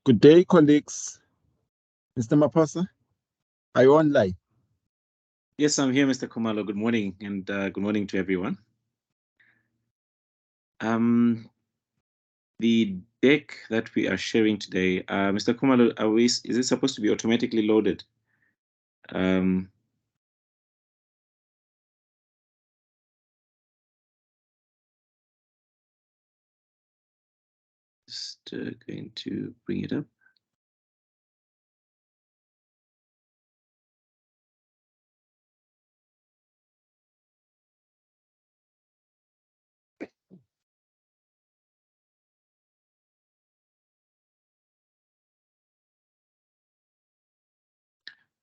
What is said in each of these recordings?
Good day, colleagues. Mr. Mapasa, are you on live? Yes, I'm here, Mr. Khumalo. Good morning, and good morning to everyone. The deck that we are sharing today, Mr. Khumalo, is it supposed to be automatically loaded? Just going to bring it up.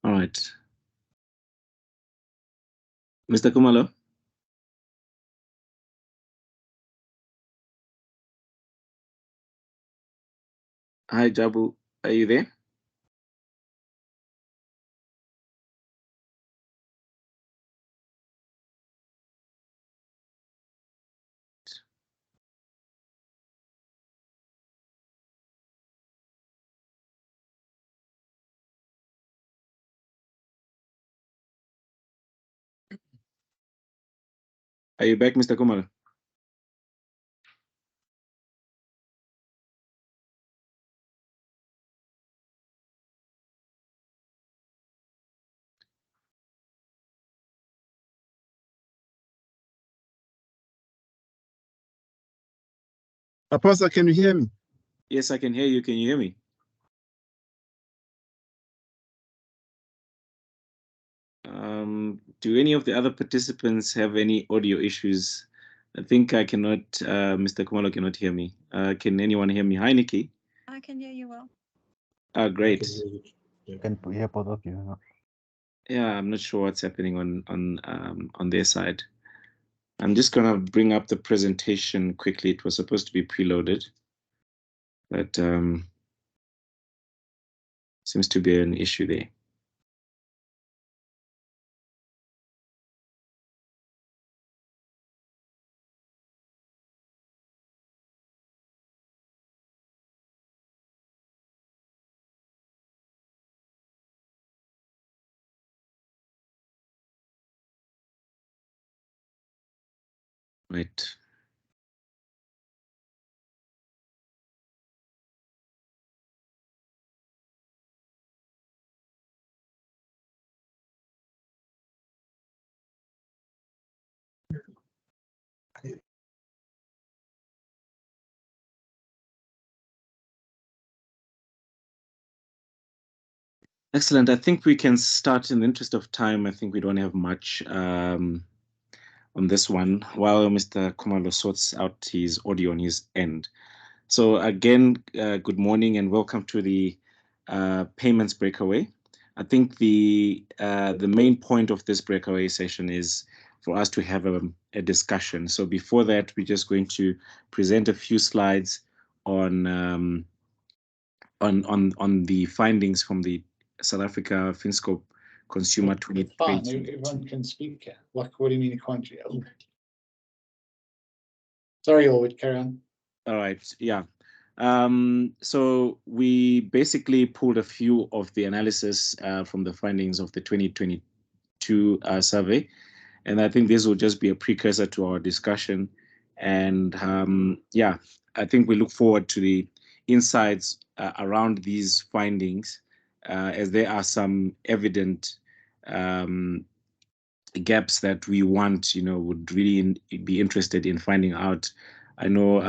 All right. Mr. Khumalo? Hi, Jabu. Are you there? Are you back, Mr. Khumalo? Mapasa, can you hear me? Yes, I can hear you. Can you hear me? Do any of the other participants have any audio issues? I think I cannot, Mr. Khumalo cannot hear me. Can anyone hear me? Hi, Nikki. I can hear you well. Great. You can hear both of you. Yeah, I'm not sure what's happening on their side. I'm just gonna bring up the presentation quickly. It was supposed to be preloaded, but seems to be an issue there. Right. Excellent. I think we can start in the interest of time. I think we don't have much on this one while Mr. Khumalo sorts out his audio on his end. So again, good morning and welcome to the payments breakaway. I think the main point of this breakaway session is for us to have a discussion. So before that, we're just going to present a few slides on the findings from the South Africa FinScope Consumer 2020. Everyone can speak. Like, what do you mean you can't? Sorry, Ulrich, carry on. All right, yeah. So we basically pulled a few of the analysis from the findings of the 2022 survey. And I think this will just be a precursor to our discussion. And yeah, I think we look forward to the insights around these findings, as there are some evident gaps that we want, would really be interested in finding out. I know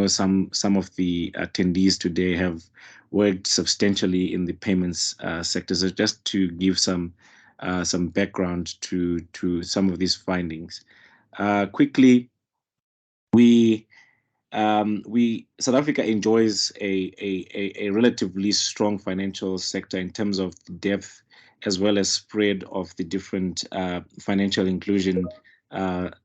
some of the attendees today have worked substantially in the payments sector. So just to give some background to some of these findings. Quickly, South Africa enjoys a relatively strong financial sector in terms of depth as well as spread of the different financial inclusion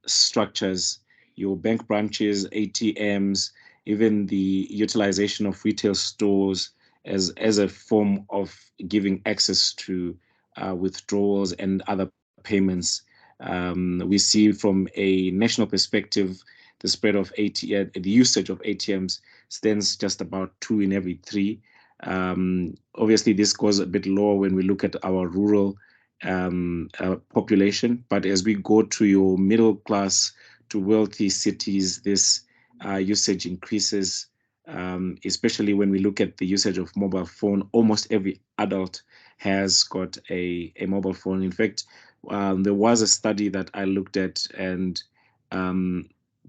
structures, your bank branches, ATMs, even the utilization of retail stores as a form of giving access to withdrawals and other payments. We see from a national perspective, the spread of the usage of ATMs stands just about 2 in every 3. Obviously, this goes a bit lower when we look at our rural population, but as we go to your middle class to wealthy cities, this usage increases, especially when we look at the usage of mobile phone. Almost every adult has got a mobile phone. In fact, there was a study that I looked at, and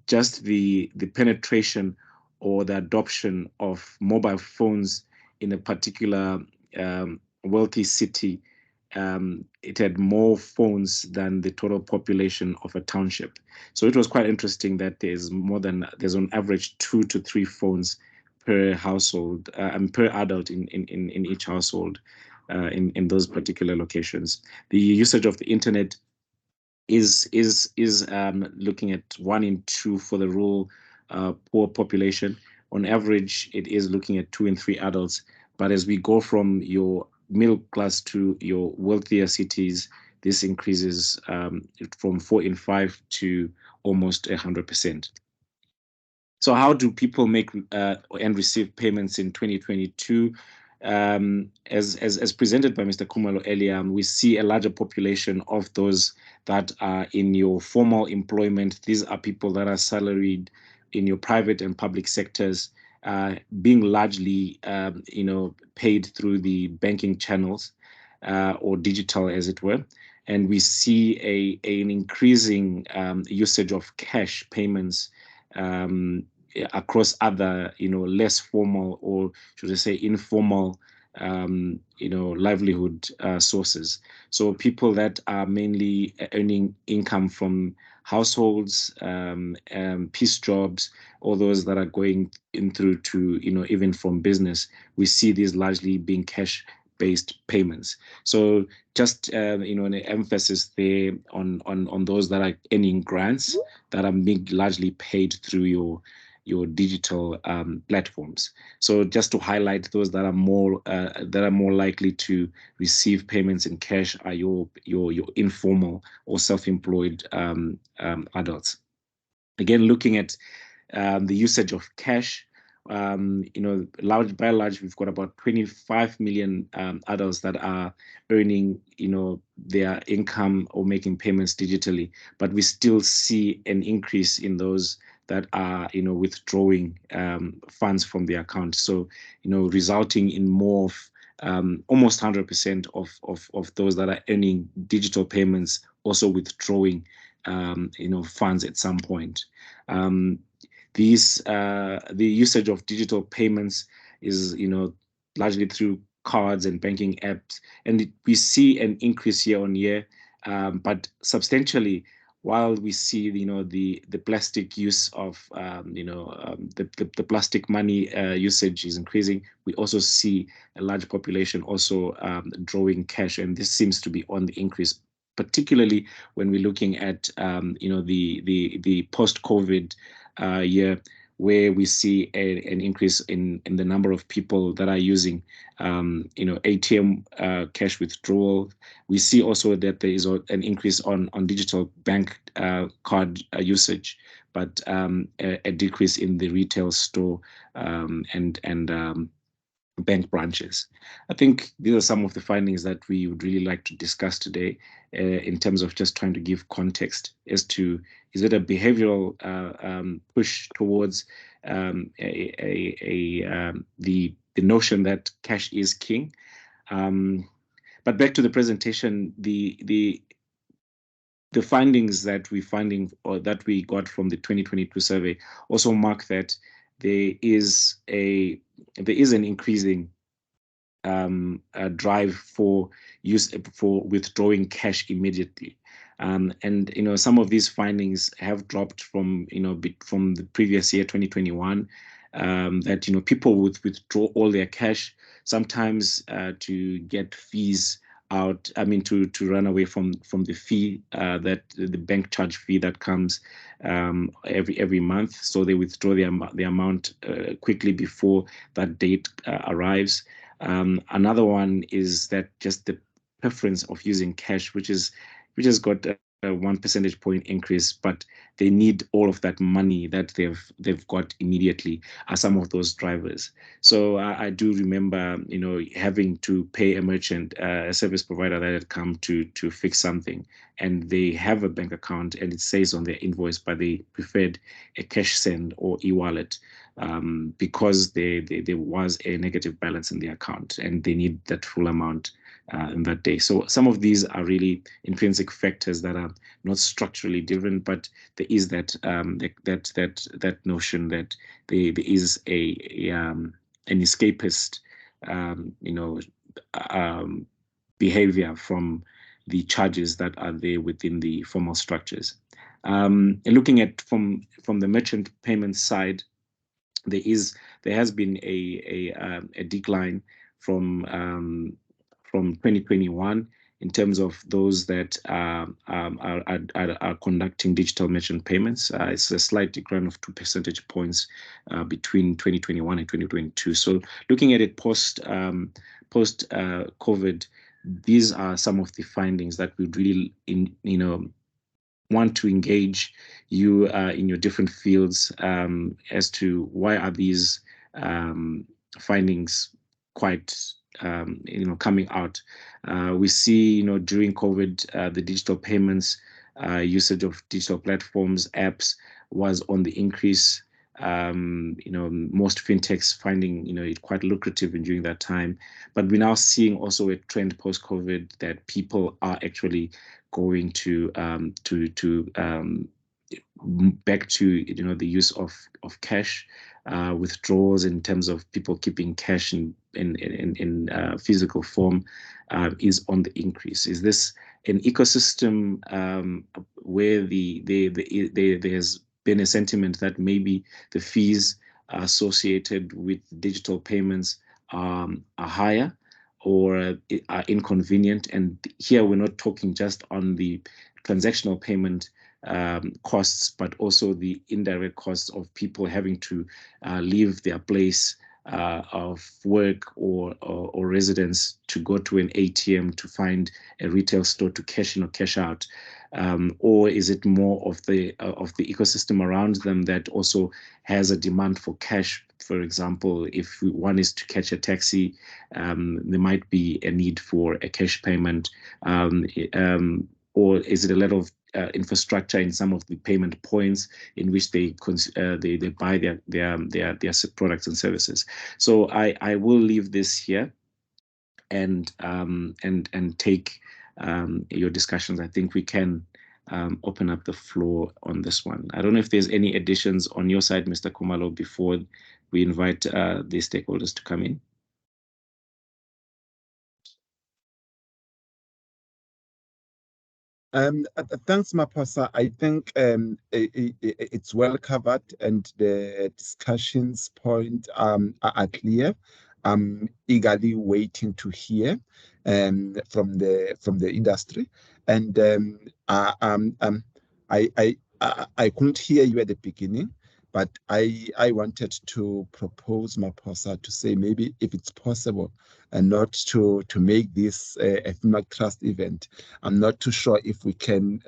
just the penetration or the adoption of mobile phones in a particular wealthy city, it had more phones than the total population of a township. So it was quite interesting that there's on average 2 to 3 phones per household and per adult in each household in those particular locations. The usage of the internet is looking at 1 in 2 for the rural poor population. On average, it is looking at 2 in 3 adults. But as we go from your middle class to your wealthier cities, this increases from 4 in 5 to almost 100%. So how do people make and receive payments in 2022? As presented by Mr. Khumalo earlier, we see a larger population of those that are in your formal employment. These are people that are salaried in your private and public sectors, being largely, paid through the banking channels or digital, as it were. And we see an increasing usage of cash payments across other, less formal, or should I say informal, livelihood sources. So people that are mainly earning income from households, piece jobs, or those that are going in through to, even from business, we see these largely being cash-based payments. So just an emphasis there on those that are earning grants that are being largely paid through your digital platforms. So just to highlight those that are more likely to receive payments in cash are your informal or self-employed adults. Again, looking at the usage of cash, by and large, we've got about 25 million adults that are earning, their income or making payments digitally, but we still see an increase in those that are, withdrawing funds from the account. So, resulting in more of almost 100% of those that are earning digital payments also withdrawing, funds at some point. The usage of digital payments is, largely through cards and banking apps, and we see an increase year on year, but substantially. While we see, the plastic use of, the plastic money usage is increasing, we also see a large population also drawing cash, and this seems to be on the increase, particularly when we're looking at, the post-COVID year, where we see an increase in the number of people that are using, ATM cash withdrawal. We see also that there is an increase on digital bank card usage, but a decrease in the retail store and bank branches. I think these are some of the findings that we would really like to discuss today in terms of just trying to give context as to, is it a behavioral push towards the notion that cash is king? But back to the presentation, the findings that we got from the 2022 survey also mark that there is an increasing drive for withdrawing cash immediately, and some of these findings have dropped from from the previous year 2021, that people would withdraw all their cash, sometimes to get fees out, to run away from the fee, that the bank charge fee that comes every month. So they withdraw the amount quickly before that date arrives. Another one is that just the preference of using cash, which has got a 1 percentage point increase, but they need all of that money that they've got immediately are some of those drivers. So I do remember, having to pay a merchant, a service provider that had come to fix something, and they have a bank account and it says on their invoice, but they preferred a cash send or e-wallet because there was a negative balance in the account and they need that full amount in that day. So some of these are really intrinsic factors that are not structurally different, but there is that that notion that there is an escapist, behavior from the charges that are there within the formal structures. Looking at from the merchant payment side, there has been a decline from 2021 in terms of those that are conducting digital merchant payments. It's a slight decline of 2 percentage points between 2021 and 2022. So looking at it post COVID, these are some of the findings that we really want to engage you in your different fields as to why are these findings quite coming out. We see during COVID the digital payments usage of digital platforms, apps was on the increase. Most fintechs finding it quite lucrative during that time, but we're now seeing also a trend post-COVID that people are actually going to back to the use of cash. Withdrawals in terms of people keeping cash in physical form is on the increase. Is this an ecosystem where there's been a sentiment that maybe the fees associated with digital payments are higher or are inconvenient? And here we're not talking just on the transactional payment costs, but also the indirect costs of people having to leave their place of work or residence to go to an ATM to find a retail store to cash in or cash out, or is it more of the ecosystem around them that also has a demand for cash? For example, if one is to catch a taxi, there might be a need for a cash payment, or is it a lot of infrastructure in some of the payment points in which they buy their products and services? So I will leave this here and take your discussions. I think we can open up the floor on this one. I don't know if there's any additions on your side, Mr. Khumalo, before we invite the stakeholders to come in. Thanks, Maposa. I think it's well covered and the discussions point are clear. I'm eagerly waiting to hear from the industry. And I couldn't hear you at the beginning, but I wanted to propose, Maposa, to say maybe if it's possible and not to make this a FinMark Trust event. I'm not too sure if we can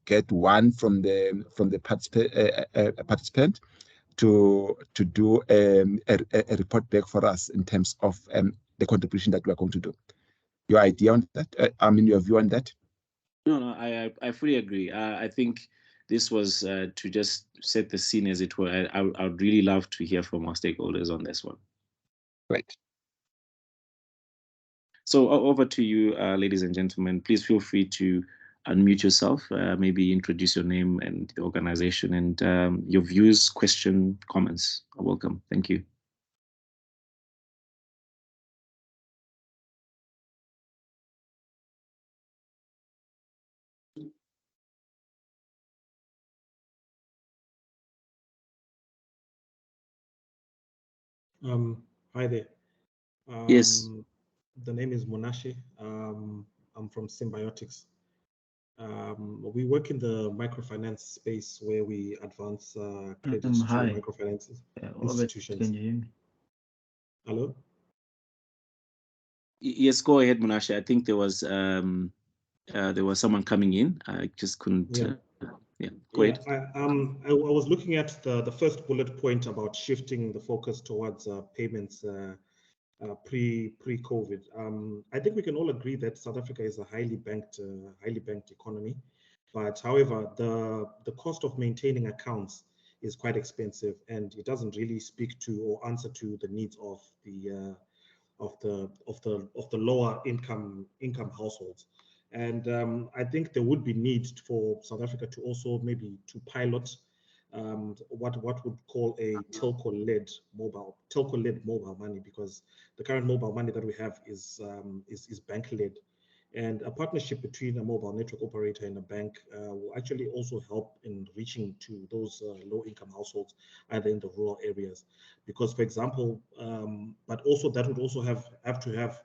get one from the participant to do a report back for us in terms of the contribution that we are going to do. Your idea on that? Your view on that? No, I fully agree. I think this was to just set the scene, as it were. I would really love to hear from our stakeholders on this one. Right. So over to you, ladies and gentlemen. Please feel free to unmute yourself, maybe introduce your name and the organization, and your views, question, comments are welcome. Thank you. Hi there. Yes. The name is Monashi. I'm from Symbiotics. We work in the microfinance space where we advance credit to microfinance institutions. Can you hear me? Hello? Yes, go ahead, Monashi. I think there was there was someone coming in. I just couldn't. Yeah. Go ahead. I was looking at the first bullet point about shifting the focus towards payments pre-COVID. I think we can all agree that South Africa is a highly banked economy, but however, the cost of maintaining accounts is quite expensive, and it doesn't really speak to or answer to the needs of the lower income households. And I think there would be need for South Africa to also maybe to pilot what would call a telco-led mobile money, because the current mobile money that we have is bank-led, and a partnership between a mobile network operator and a bank will actually also help in reaching to those low-income households, either in the rural areas. Because, for example, but also that would also have to have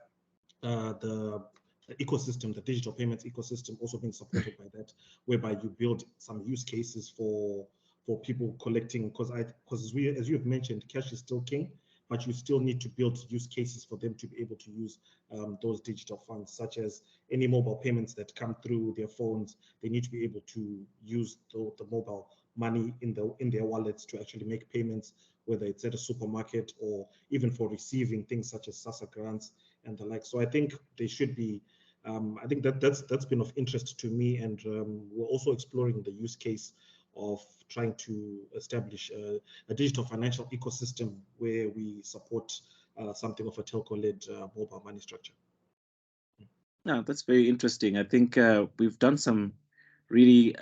the ecosystem, the digital payments ecosystem, also being supported by that, whereby you build some use cases for people collecting, because as you have mentioned, cash is still king, but you still need to build use cases for them to be able to use those digital funds, such as any mobile payments that come through their phones. They need to be able to use the mobile money in their wallets to actually make payments, whether it's at a supermarket or even for receiving things such as SASSA grants and the like. So I think they should be. I think that's been of interest to me, and we're also exploring the use case of trying to establish a digital financial ecosystem where we support something of a telco-led mobile money structure. No, that's very interesting. I think we've done some really.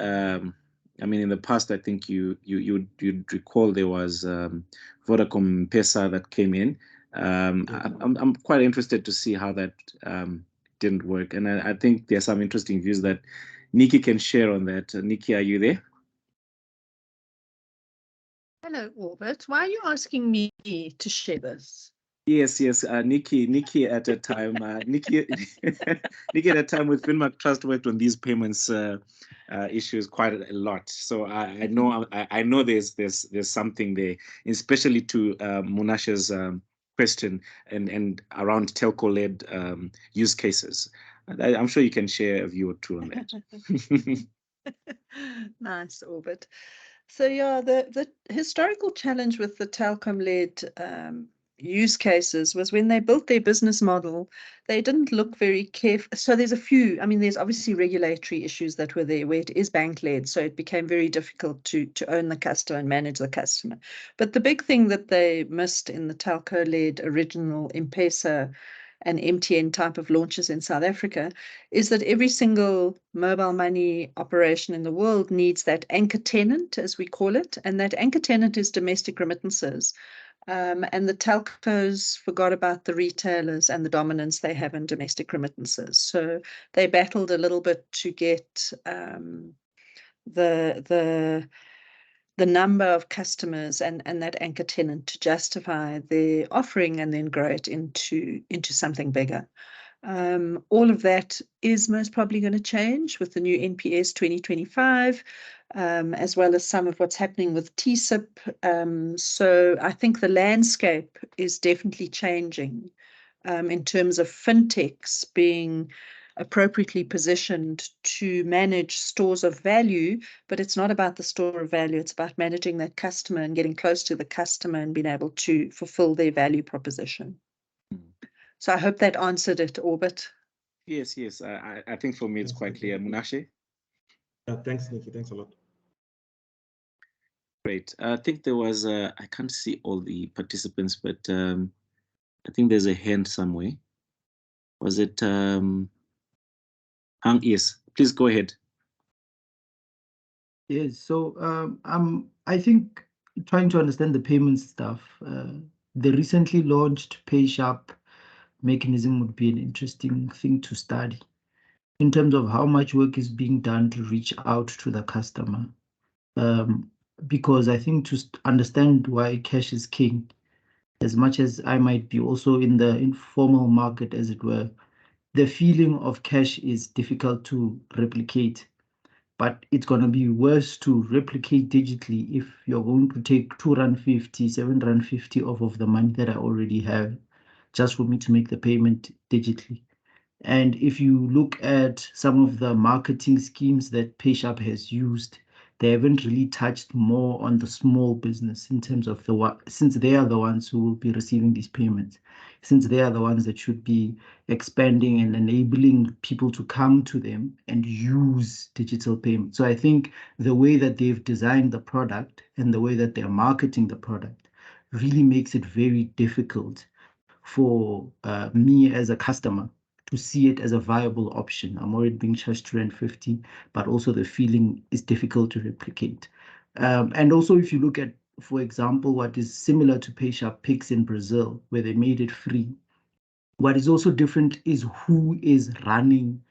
I mean, in the past, I think you'd recall there was Vodacom Pesa that came in. I'm quite interested to see how that didn't work, and I think there's some interesting views that Nikki can share on that. Nikki, are you there? Hello, Orbit. Why are you asking me to share this? Yes. Nikki at a time. Nikki at a time with Finmark Trust worked on these payments issues quite a lot. So I know there's something there, especially to Munashe's question and around telco-led use cases. I'm sure you can share a view or two on that. Nice, Orbit. So yeah, the historical challenge with the Telco-led use cases was when they built their business model, they didn't look very careful. So there's a few, I mean, there's obviously regulatory issues that were there where it is bank-led, so it became very difficult to own the customer and manage the customer. But the big thing that they missed in the Telco-led original M-Pesa and MTN type of launches in South Africa is that every single mobile money operation in the world needs that anchor tenant, as we call it, and that anchor tenant is domestic remittances. And the telcos forgot about the retailers and the dominance they have in domestic remittances. So they battled a little bit to get the number of customers and that anchor tenant to justify their offering and then grow it into something bigger. All of that is most probably going to change with the new NPS 2025, as well as some of what's happening with TSIP. So I think the landscape is definitely changing in terms of fintechs being appropriately positioned to manage stores of value, but it's not about the store of value. It's about managing that customer and getting close to the customer and being able to fulfill their value proposition. So I hope that answered it, Orbit. Yes. I think for me it's quite clear. Munashe? Thanks, Nikki. Thanks a lot. Great. I think there was, I can't see all the participants, but I think there's a hand somewhere. Was it, yes, please go ahead. Yes, so I think trying to understand the payments stuff, the recently launched PaySharp mechanism would be an interesting thing to study in terms of how much work is being done to reach out to the customer. Because I think to understand why cash is king, as much as I might be also in the informal market, as it were, the feeling of cash is difficult to replicate. But it's going to be worse to replicate digitally if you're going to take R2.50, R7.50 off of the money that I already have just for me to make the payment digitally. And if you look at some of the marketing schemes that PayShap has used, they haven't really touched more on the small business in terms of since they are the ones who will be receiving these payments, since they are the ones that should be expanding and enabling people to come to them and use digital payments. So I think the way that they've designed the product and the way that they're marketing the product really makes it very difficult for me as a customer to see it as a viable option. I'm already being charged 250, but also the feeling is difficult to replicate. And also, if you look at, for example, what is similar to PayShap Pix in Brazil, where they made it free, what is also different is who is running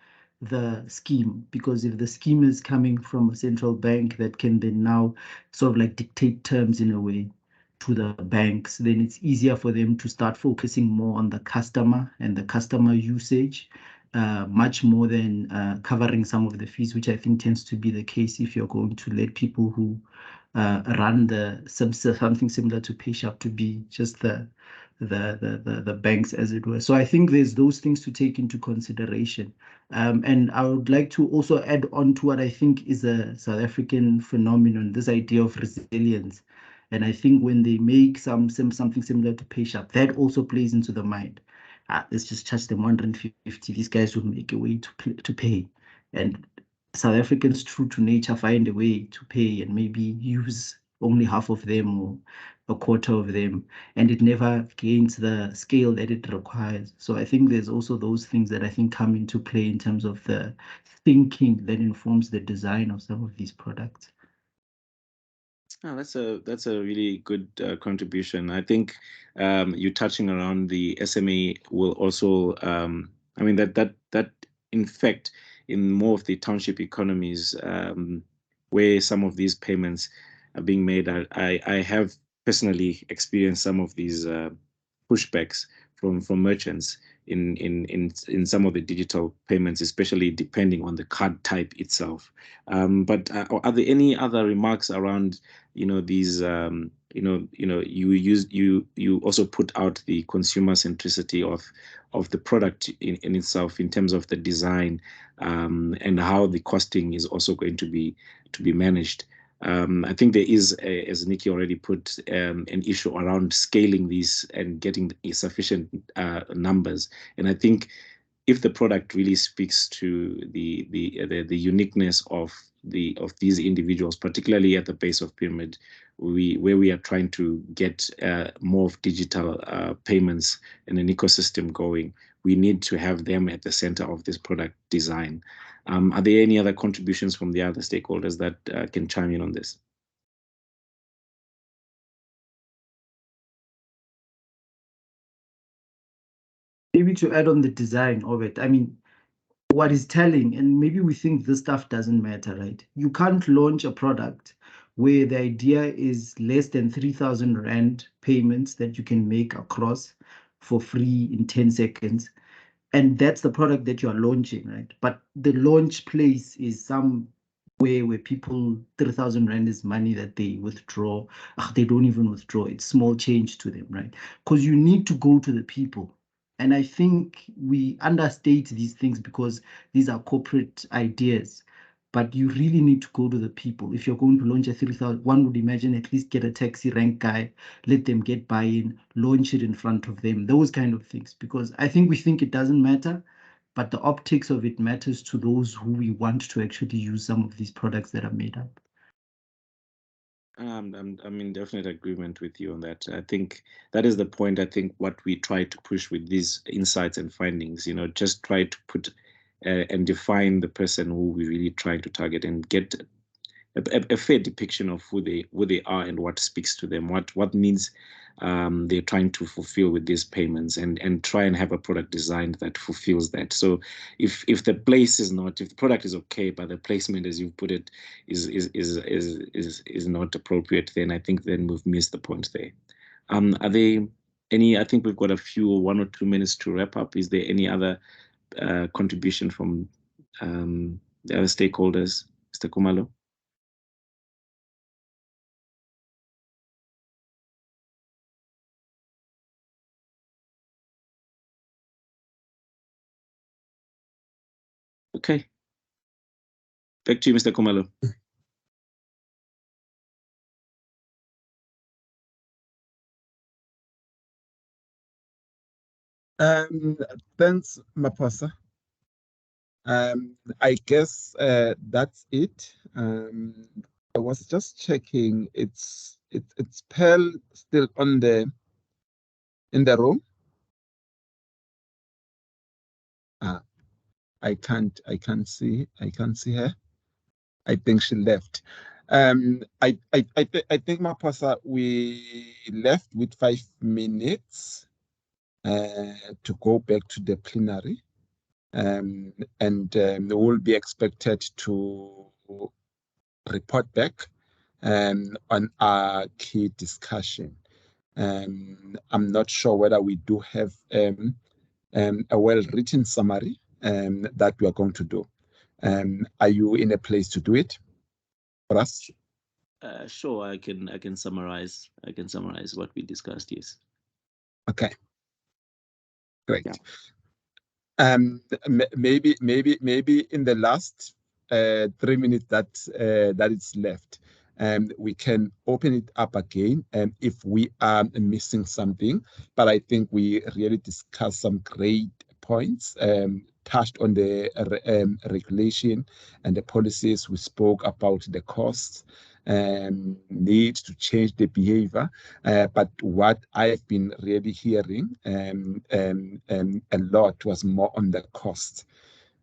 the scheme, because if the scheme is coming from a central bank that can then now sort of like dictate terms in a way to the banks, then it's easier for them to start focusing more on the customer and the customer usage, much more than covering some of the fees, which I think tends to be the case if you're going to let people who run something similar to PayShap to be just the banks, as it were. So I think there's those things to take into consideration. And I would like to also add on to what I think is a South African phenomenon, this idea of resilience. And I think when they make something similar to PayShap, that also plays into the mind. Let's just charge them 150. These guys will make a way to pay. And South Africans, true to nature, find a way to pay and maybe use only half of them or a quarter of them, and it never gains the scale that it requires. So I think there's also those things that I think come into play in terms of the thinking that informs the design of some of these products. Oh, that's a really good contribution. I think you touching around the SME will also. I mean that in fact in more of the township economies where some of these payments are being made, I have personally experienced some of these pushbacks from merchants in some of the digital payments, especially depending on the card type itself. But are there any other remarks around these you also put out the consumer centricity of the product in itself in terms of the design and how the costing is also going to be managed. I think there is, as Nikki already put, an issue around scaling these and getting sufficient numbers. And I think if the product really speaks to the uniqueness of these individuals, particularly at the base of pyramid, where we are trying to get more of digital payments and an ecosystem going, we need to have them at the center of this product design. Are there any other contributions from the other stakeholders that can chime in on this? Maybe to add on the design of it, I mean, what is telling, and maybe we think this stuff doesn't matter, right? You can't launch a product where the idea is less than 3,000 Rand payments that you can make across for free in 10 seconds. And that's the product that you are launching, right? But the launch place is somewhere where people, 3,000 Rand is money that they withdraw. They don't even withdraw. It's small change to them, right? Because you need to go to the people. And I think we understate these things because these are corporate ideas. But you really need to go to the people. If you're going to launch a 3,000, one would imagine at least get a taxi rank guy, let them get buy-in, launch it in front of them, those kind of things. Because I think we think it doesn't matter, but the optics of it matters to those who we want to actually use some of these products that are made up. I'm in definite agreement with you on that. I think that is the point. I think what we try to push with these insights and findings, just try to put and define the person who we really trying to target and get a fair depiction of who they are and what speaks to them, what needs they're trying to fulfill with these payments, and try and have a product designed that fulfills that. So if the product is okay, but the placement as you put it is not appropriate, then I think then we've missed the point there. Are there any? I think we've got 1 or 2 minutes to wrap up. Is there any other contribution from the other stakeholders, Mr. Kumalo? Okay. Back to you, Mr. Khumalo. Thanks, Maposa. I guess that's it. I was just checking. It's Pearl still in the room? I can't see her. I think she left. I think, Maposa, we left with 5 minutes to go back to the plenary. And we'll be expected to report back on our key discussion. I'm not sure whether we do have a well-written summary that we are going to do. Are you in a place to do it for us? Sure, I can summarize. I can summarize what we discussed. Yes. Okay. Great. Yeah. Maybe in the last 3 minutes that is left, we can open it up again if we are missing something. But I think we really discussed some great points, touched on the regulation and the policies. We spoke about the costs, need to change the behavior. But what I have been really hearing a lot was more on the cost.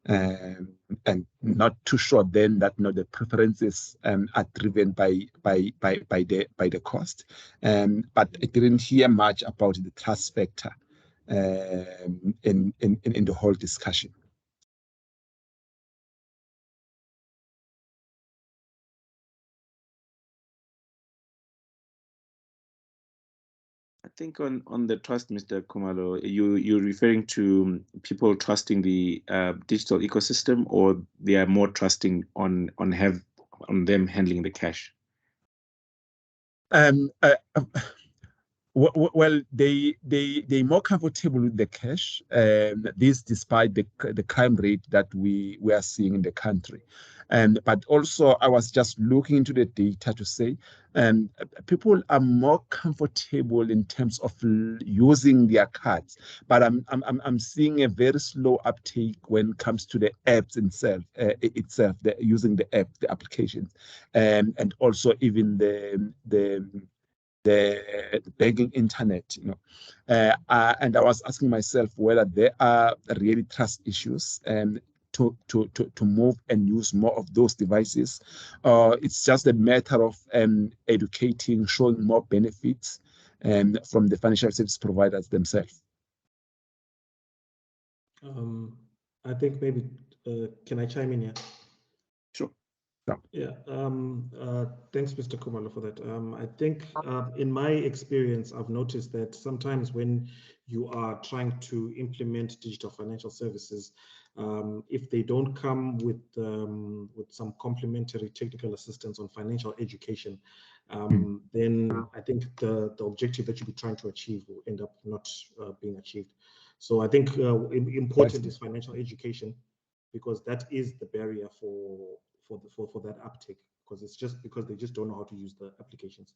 And not too sure then that the preferences are driven by the cost. But I didn't hear much about the trust factor in the whole discussion. I think on the trust, Mr. Khumalo, you're referring to people trusting the digital ecosystem, or they are more trusting on them handling the cash? Well, they more comfortable with the cash. This despite the crime rate that we are seeing in the country. But also I was just looking into the data to say people are more comfortable in terms of using their cards. But I'm seeing a very slow uptake when it comes to the apps itself, using the app, the applications, and also even the banking internet, and I was asking myself whether there are really trust issues to move and use more of those devices. It's just a matter of educating, showing more benefits from the financial service providers themselves. I think maybe, can I chime in here? Sure. Yeah. Thanks, Mr. Khumalo, for that. I think in my experience, I've noticed that sometimes when you are trying to implement digital financial services, if they don't come with some complementary technical assistance on financial education, then I think the objective that you'll be trying to achieve will end up not being achieved. So I think important is financial education, because that is the barrier for that uptake, because it's just because they just don't know how to use the applications.